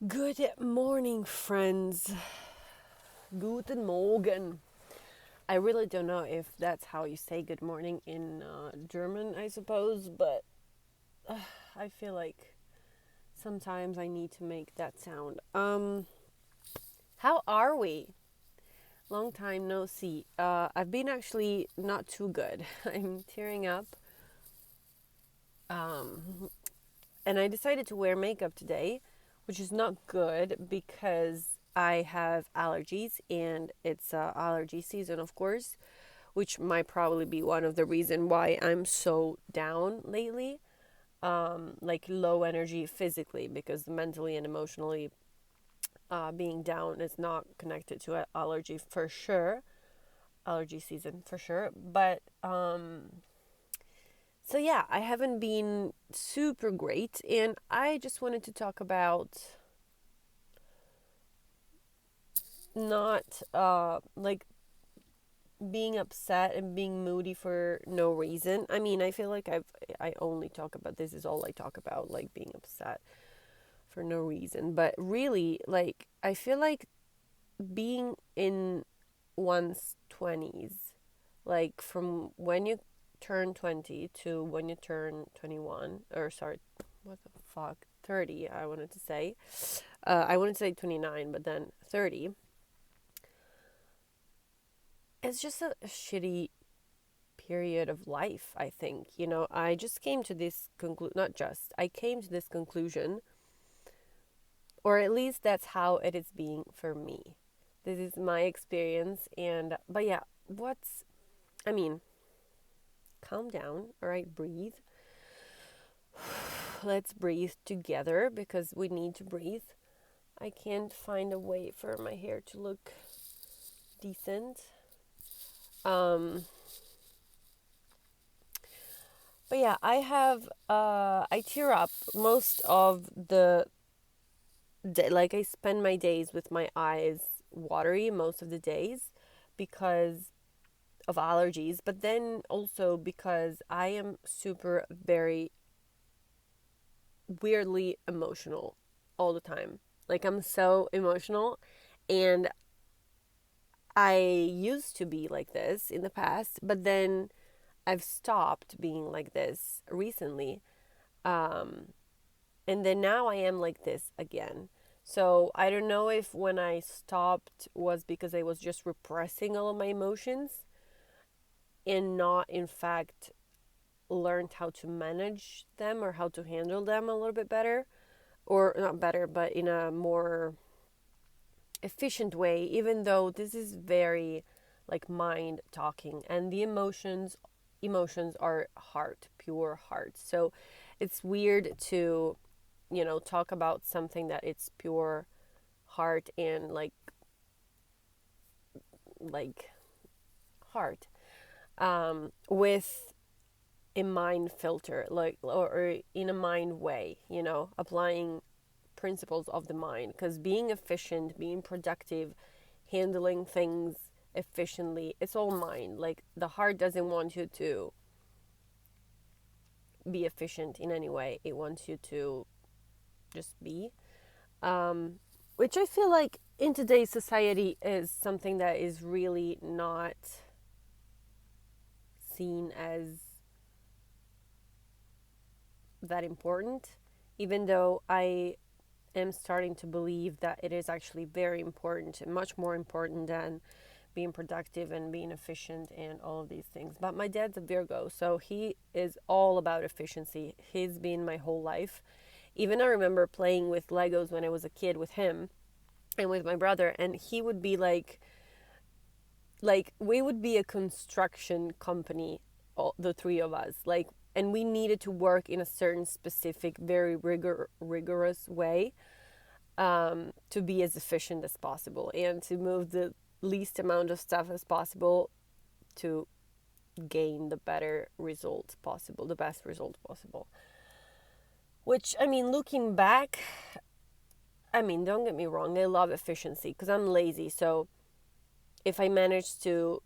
Good morning, friends. Guten Morgen. I really don't know if that's how you say good morning in German, I suppose, but I feel like sometimes I need to make that sound. How are we? Long time no see. I've been actually not too good. I'm tearing up. Um, and I decided to wear makeup today, which is not good because I have allergies and it's allergy season, of course, which might probably be one of the reason why I'm so down lately. Like low energy physically because mentally and emotionally being down is not connected to an allergy for sure. Allergy season for sure. But so yeah, I haven't been super great and I just wanted to talk about not like being upset and being moody for no reason. I mean, I feel like I only talk about this is all I talk about, like being upset for no reason. But really, like I feel like being in one's 20s, like from when you turn 20 to when you turn 21, or sorry, what the fuck, 30, I wanted to say. I wanted to say 29, but then 30. It's just a shitty period of life, I think. I just came to this not just, I came to this conclusion, or at least that's how it is being for me. This is my experience, and, but yeah, I mean, calm down, all right, breathe. Let's breathe together because we need to breathe. I can't find a way for my hair to look decent. But yeah, I tear up most of the like I spend my days with my eyes watery most of the days because of allergies, but then also because I am super very weirdly emotional all the time. Like I'm so emotional, and I used to be like this in the past, but then I've stopped being like this recently. Um and then now I am like this again. So I don't know if when I stopped was because I was just repressing all of my emotions and not, in fact, learned how to manage them or how to handle them a little bit better, or not better, but in a more efficient way, even though this is very like mind talking and the emotions are heart, pure heart. So it's weird to talk about something that it's pure heart and like heart with a mind filter, like, or in a mind way, applying principles of the mind, because being efficient, being productive, handling things efficiently, it's all mind. Like the heart doesn't want you to be efficient in any way, it wants you to just be, um, which I feel like in today's society is something that is really not seen as that important, even though I am starting to believe that it is actually very important and much more important than being productive and being efficient and all of these things. But my dad's a Virgo, so he is all about efficiency. He's been my whole life. Even I remember playing with Legos when I was a kid with him and with my brother, and he would be like we would be a construction company, all, the three of us, like, and we needed to work in a certain specific very rigorous way, to be as efficient as possible and to move the least amount of stuff as possible to gain the better result possible, the best result possible. Which, I mean, looking back, I mean, don't get me wrong, I love efficiency because I'm lazy. So if I manage to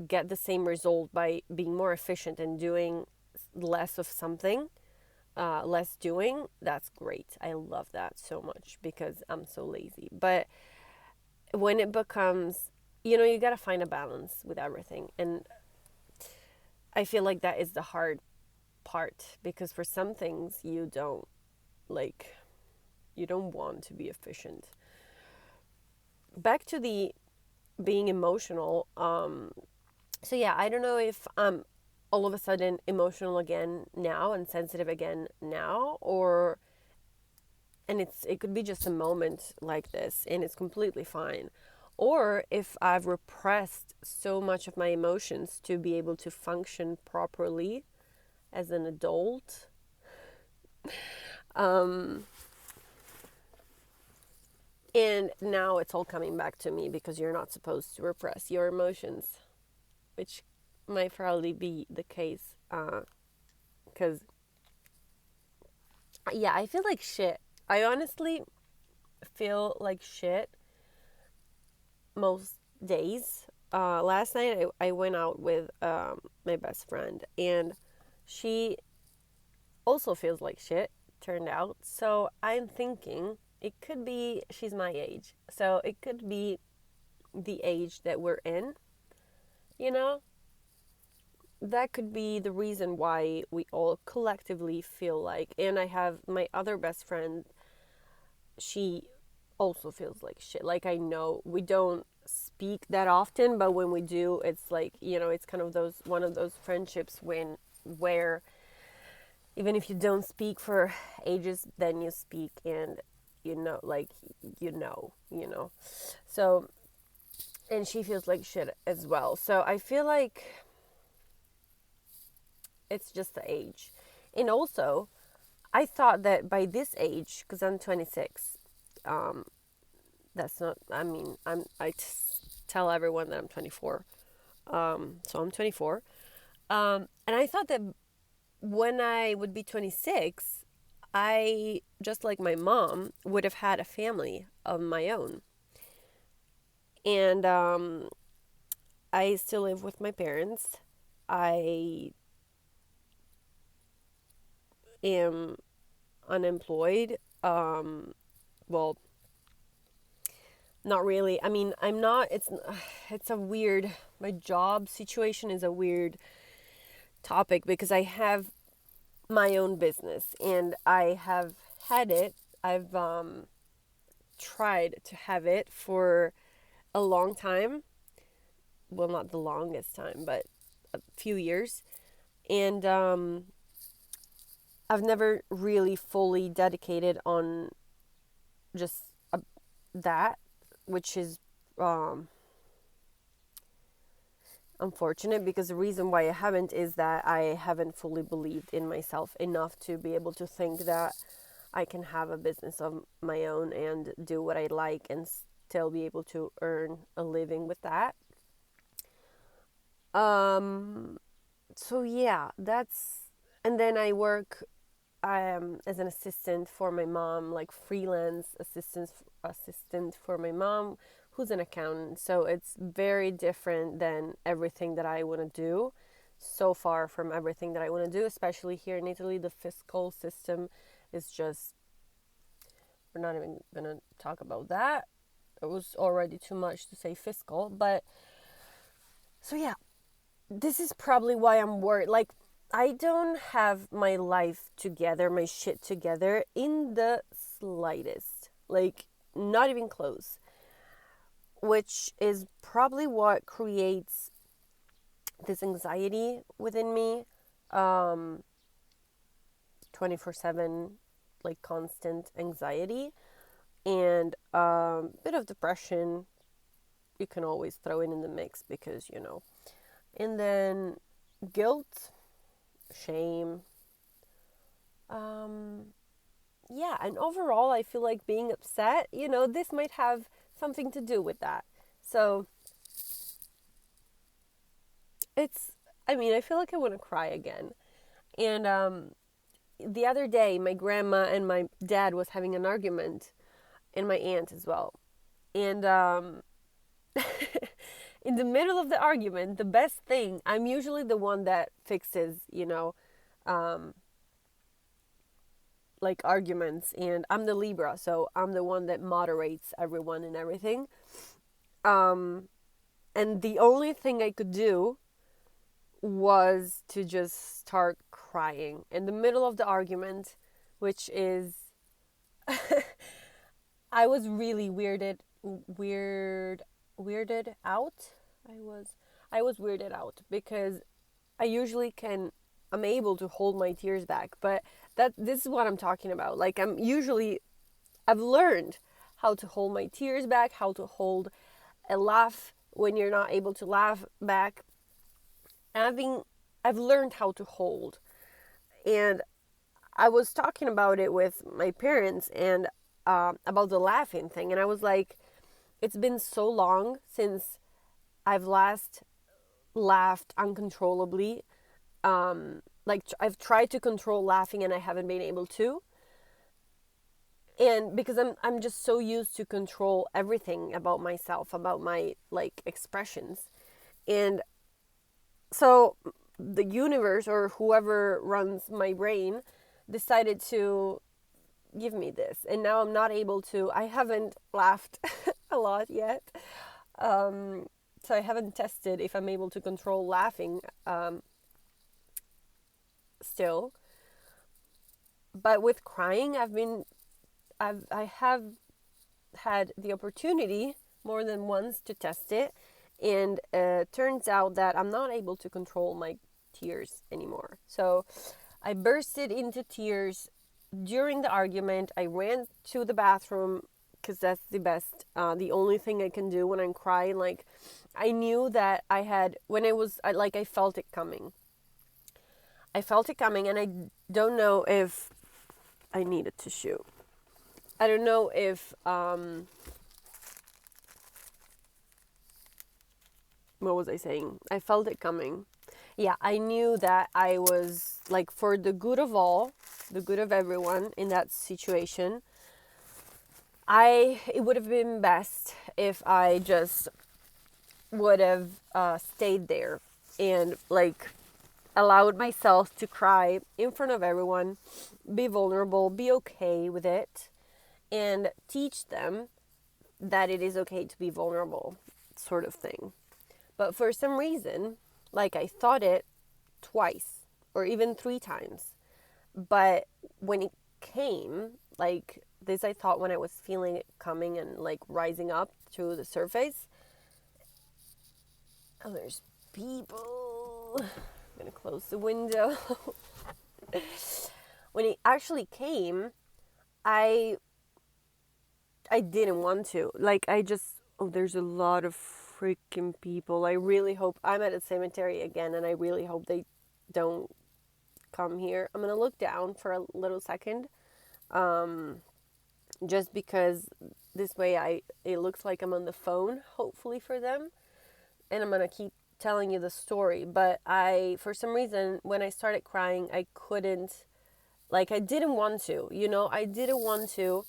get the same result by being more efficient and doing less of something, less doing, that's great. I love that so much because I'm so lazy. But when it becomes, you got to find a balance with everything. And I feel like that is the hard part because for some things like, you don't want to be efficient. Back to the being emotional. So yeah, I don't know if I'm all of a sudden emotional again now and sensitive again now, or and it could be just a moment like this and it's completely fine, or if I've repressed so much of my emotions to be able to function properly as an adult. um and now it's all coming back to me because you're not supposed to repress your emotions, which might probably be the case, because yeah, I feel like shit. I honestly feel like shit most days. Last night I went out with my best friend, and she also feels like shit, turned out. So I'm thinking it could be she's my age. So it could be the age that we're in, you know? That could be the reason why we all collectively feel like. And I have my other best friend, she also feels like shit. Like, I know we don't speak that often, but when we do, it's like, it's kind of those one of those friendships where even if you don't speak for ages, then you speak, and like, you know. So, and she feels like shit as well. So I feel like it's just the age. And also, I thought that by this age, because I'm 26, um, that's not, I mean, tell everyone that I'm 24. So I'm 24. And I thought that when I would be 26, I, just like my mom, would have had a family of my own. And I still live with my parents. I am unemployed. Well, not really. I mean, I'm not. It's a weird. My job situation is a weird topic because I have my own business and I have had it. I've tried to have it for a long time. Well, not the longest time, but a few years. And I've never really fully dedicated on just that, which is um, unfortunate because the reason why I haven't is that I haven't fully believed in myself enough to be able to think that I can have a business of my own and do what I like and still be able to earn a living with that. Um, so yeah, and then I work as an assistant for my mom, like freelance assistant for my mom, who's an accountant. So it's very different than everything that I want to do. So far from everything that I want to do, especially here in Italy, the fiscal system is just. We're not even gonna talk about that. It was already too much to say fiscal, but so yeah, this is probably why I'm worried. Like, I don't have my life together, my shit together in the slightest. Like, not even close. Which is probably what creates this anxiety within me. 24/7, like, constant anxiety. And a bit of depression. You can always throw it in the mix because, And then guilt, shame. Um, yeah, and overall, I feel like being upset, this might have something to do with that. So I mean, I feel like I want to cry again. And the other day, my grandma and my dad was having an argument, and my aunt as well. And in the middle of the argument, the best thing, I'm usually the one that fixes, um, like arguments, and I'm the Libra, so I'm the one that moderates everyone and everything. And the only thing I could do was to just start crying in the middle of the argument, which is I was really weirded out. I was weirded out because I usually I'm able to hold my tears back, but this is what I'm talking about. Like I've learned how to hold my tears back, how to hold a laugh when you're not able to laugh back. And I've learned how to hold. And I was talking about it with my parents and about the laughing thing, and I was like, it's been so long since I've last laughed uncontrollably. Like I've tried to control laughing and I haven't been able to. And because I'm just so used to control everything about myself, about my like expressions. And so the universe or whoever runs my brain decided to give me this, and now I'm not able to. I haven't laughed a lot yet, so I haven't tested if I'm able to control laughing still. But with crying, I have had the opportunity more than once to test it, and turns out that I'm not able to control my tears anymore. So I bursted into tears during the argument. I ran to the bathroom because that's the only thing I can do when I'm crying. Like, I knew that I felt it coming. I felt it coming, and I don't know if I need a tissue. I don't know if, what was I saying? I felt it coming. Yeah, I knew that I was, like, for the good of all, the good of everyone in that situation, it would have been best if I just would have stayed there and, like, allowed myself to cry in front of everyone, be vulnerable, be okay with it, and teach them that it is okay to be vulnerable, sort of thing. But for some reason, like, I thought it twice or even 3 times. But when it came, like this, I thought when I was feeling it coming and like rising up to the surface. Oh, there's people. I'm gonna close the window. When it actually came, I didn't want to. Like, there's a lot of freaking people. I really hope I'm at a cemetery again, and I really hope they don't come here. I'm gonna look down for a little second, just because this way it looks like I'm on the phone, hopefully for them, and I'm gonna keep telling you the story. But for some reason, when I started crying, I couldn't, like, I didn't want to, I didn't want to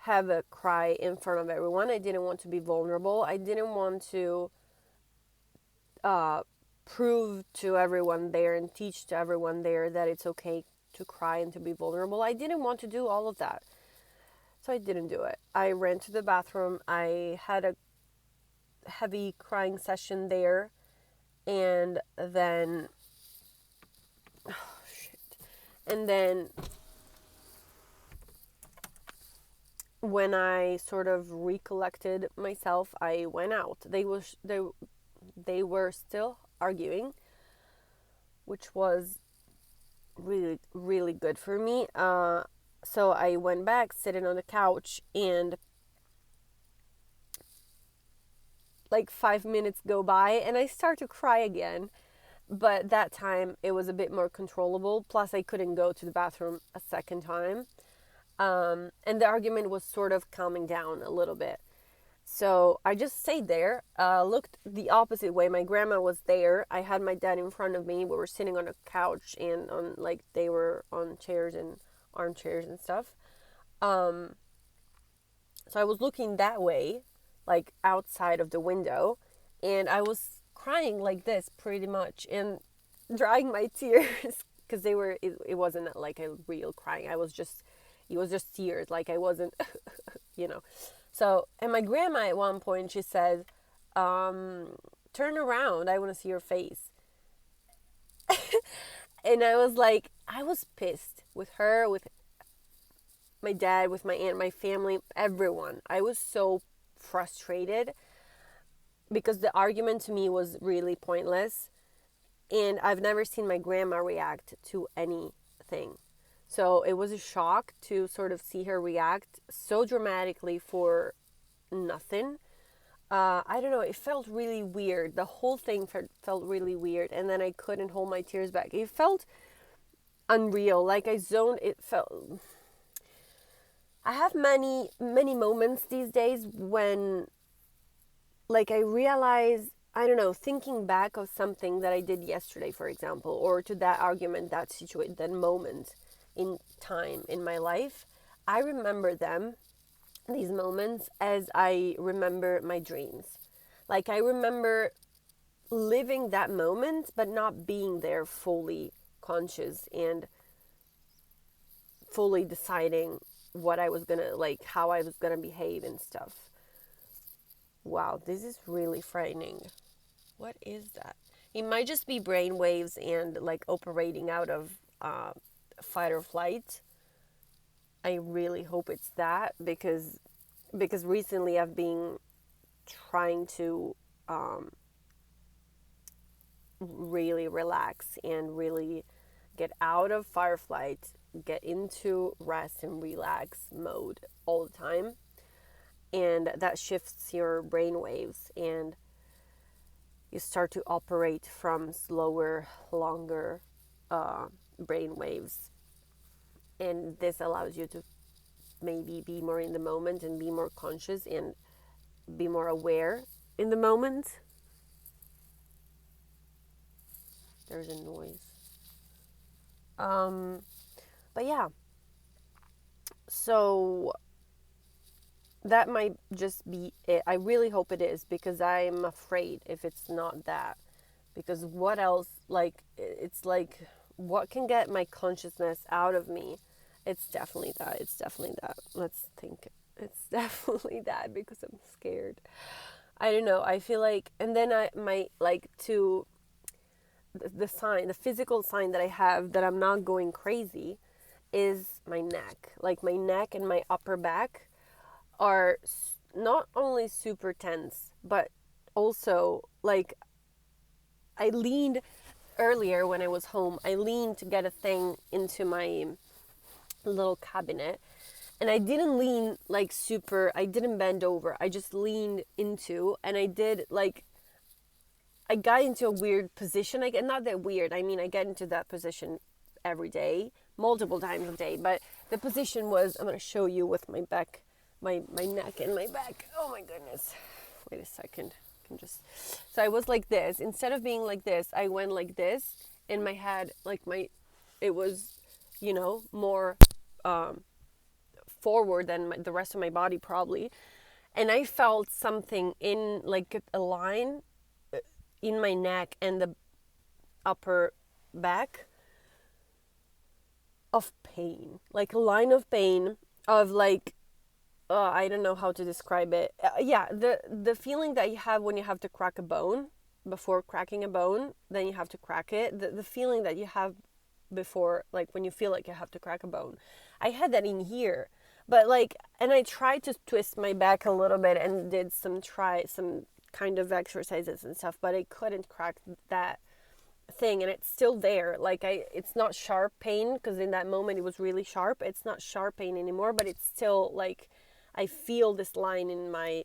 have a cry in front of everyone. I didn't want to be vulnerable. I didn't want to prove to everyone there and teach to everyone there that it's okay to cry and to be vulnerable. I didn't want to do all of that. So I didn't do it. I ran to the bathroom. I had a heavy crying session there. And then, oh shit. And then when I sort of recollected myself, I went out. They were still arguing, which was really, really good for me. So I went back, sitting on the couch, and like 5 minutes go by, and I start to cry again. But that time it was a bit more controllable. Plus, I couldn't go to the bathroom a second time. And the argument was sort of calming down a little bit. So I just stayed there, looked the opposite way. My grandma was there. I had my dad in front of me. We were sitting on a couch, and they were on chairs and armchairs and stuff. So I was looking that way, like outside of the window, and I was crying like this pretty much and drying my tears because it wasn't like a real crying. It was just tears. Like I wasn't, you know. So, and my grandma at one point, she said, turn around, I want to see your face. And I was like, I was pissed with her, with my dad, with my aunt, my family, everyone. I was so frustrated because the argument to me was really pointless. And I've never seen my grandma react to anything. So it was a shock to sort of see her react so dramatically for nothing. I don't know, it felt really weird. The whole thing felt really weird. And then I couldn't hold my tears back. It felt unreal. Like I zoned, it felt. I have many, many moments these days when, like, I realize, I don't know, thinking back of something that I did yesterday, for example, or to that argument, that situation, that moment in time in my life, I remember these moments, as I remember my dreams. Like, I remember living that moment, but not being there fully conscious and fully deciding what I was gonna, like, how I was gonna behave and stuff. Wow, this is really frightening. What is that? It might just be brain waves and like operating out of fight or flight. I really hope it's that because recently I've been trying to really relax and really get out of fight or flight, get into rest and relax mode all the time. And that shifts your brain waves and you start to operate from slower, longer brain waves. And this allows you to maybe be more in the moment and be more conscious and be more aware in the moment. There's a noise. But yeah, so that might just be it. I really hope it is because I'm afraid if it's not that. Because what else, like, it's like, what can get my consciousness out of me? It's definitely that. It's definitely that. Let's think. It's definitely that because I'm scared. I don't know. I feel like, and then I might like to, the sign, the physical sign that I have that I'm not going crazy is my neck. Like my neck and my upper back are not only super tense, but also like I leaned earlier when I was home. I leaned to get a thing into my little cabinet. And I didn't lean like super, I didn't bend over. I just leaned into, and I did like, I got into a weird position. Like, not that weird. I mean, I get into that position every day, multiple times a day. But the position was, I'm going to show you with my back, my neck and my back. Oh my goodness. Wait a second. I can just, so I was like this. Instead of being like this, I went like this. In my head, like it was, more forward than the rest of my body probably. And I felt something in like a line in my neck and the upper back of pain, like a line of pain of like, I don't know how to describe it. Yeah, the feeling that you have when you have to crack a bone, before cracking a bone, then you have to crack it. The feeling that you have before, like when you feel like you have to crack a bone. I had that in here. But like, and I tried to twist my back a little bit and did some kind of exercises and stuff, but I couldn't crack that thing, and it's still there. Like it's not sharp pain because in that moment it was really sharp. It's not sharp pain anymore, but it's still like I feel this line in my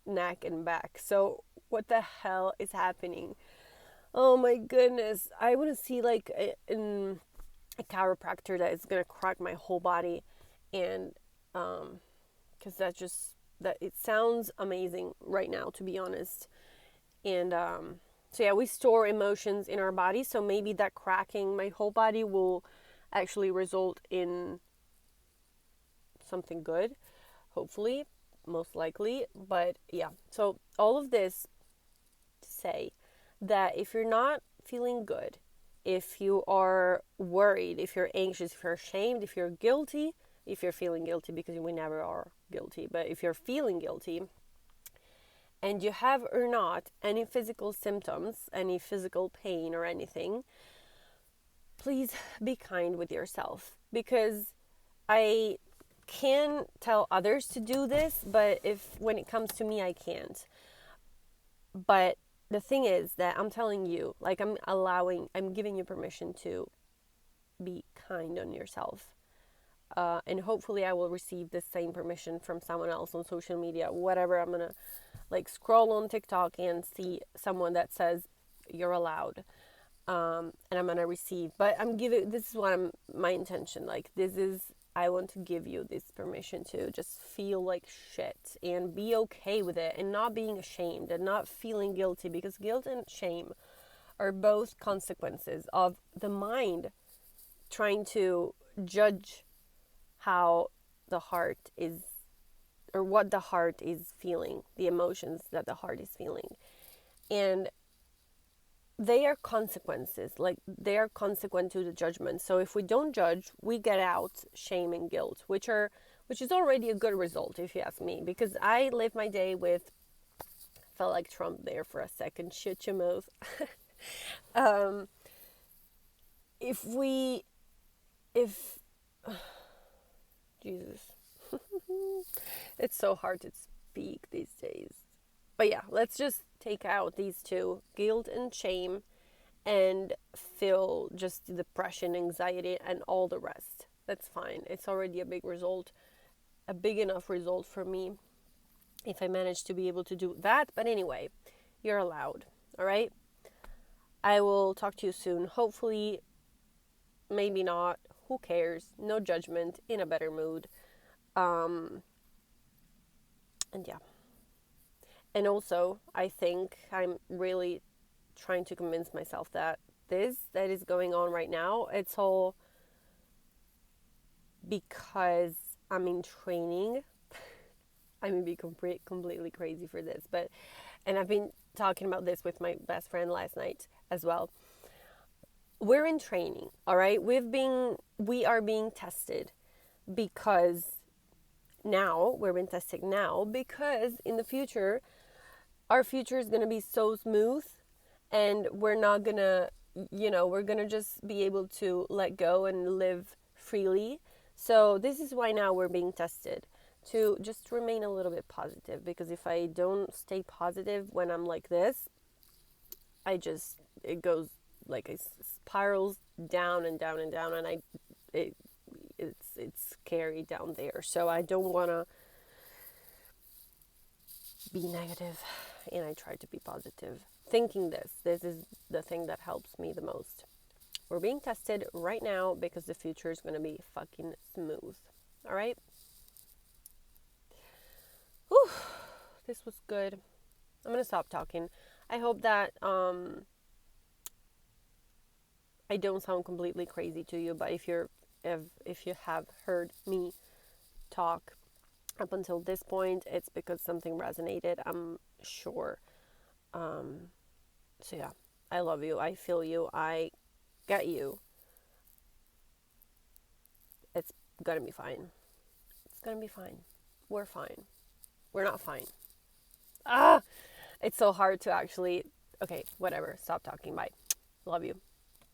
neck and back. So what the hell is happening? Oh my goodness! I want to see like a chiropractor that is gonna crack my whole body, and because that it sounds amazing right now, to be honest. And so yeah, we store emotions in our body, so maybe that cracking my whole body will actually result in something good, hopefully, most likely. But yeah, so all of this to say that if you're not feeling good, if you are worried, if you're anxious, if you're ashamed, if you're guilty, if you're feeling guilty, because we never are guilty, but if you're feeling guilty and you have or not any physical symptoms, any physical pain or anything, please be kind with yourself, because I can tell others to do this, but when it comes to me, I can't. But the thing is that I'm telling you, like, I'm giving you permission to be kind on yourself. And hopefully I will receive the same permission from someone else on social media, whatever. I'm gonna like scroll on TikTok and see someone that says you're allowed. And I'm gonna receive, but this is what my intention, like, I want to give you this permission to just feel like shit and be okay with it, and not being ashamed and not feeling guilty, because guilt and shame are both consequences of the mind trying to judge how the heart is, or what the heart is feeling, the emotions that the heart is feeling. And they are consequences, like they are consequent to the judgment. So if we don't judge, we get out shame and guilt, which is already a good result, if you ask me, because I live my day with, felt like Trump there for a second, shut your mouth. if we if Jesus, it's so hard to speak these days. But yeah, let's just take out these two, guilt and shame, and feel just depression, anxiety, and all the rest. That's fine. It's already a big result, a big enough result for me if I manage to be able to do that. But anyway, you're allowed. All right? I will talk to you soon. Hopefully, maybe not. Who cares? No judgment, in a better mood. And yeah. And also, I think I'm really trying to convince myself that this that is going on right now, it's all because I'm in training. I may be completely crazy for this, and I've been talking about this with my best friend last night as well. We're in training, all right? We are being tested because we're being tested now, because in the future, our future is going to be so smooth, and we're not going to, we're going to just be able to let go and live freely. So this is why now we're being tested, to just remain a little bit positive, because if I don't stay positive when I'm like this, it goes like, it spirals down and down and down, and it's scary down there. So I don't want to be negative, and I try to be positive, thinking this is the thing that helps me the most. We're being tested right now because the future is going to be fucking smooth. All right? Whew, this was good. I'm going to stop talking. I hope that I don't sound completely crazy to you, but if you have heard me talk up until this point, it's because something resonated, I'm sure. So yeah, I love you. I feel you. I get you. It's gonna be fine. It's gonna be fine. We're fine. We're not fine. It's so hard to actually. Okay, whatever. Stop talking. Bye. Love you.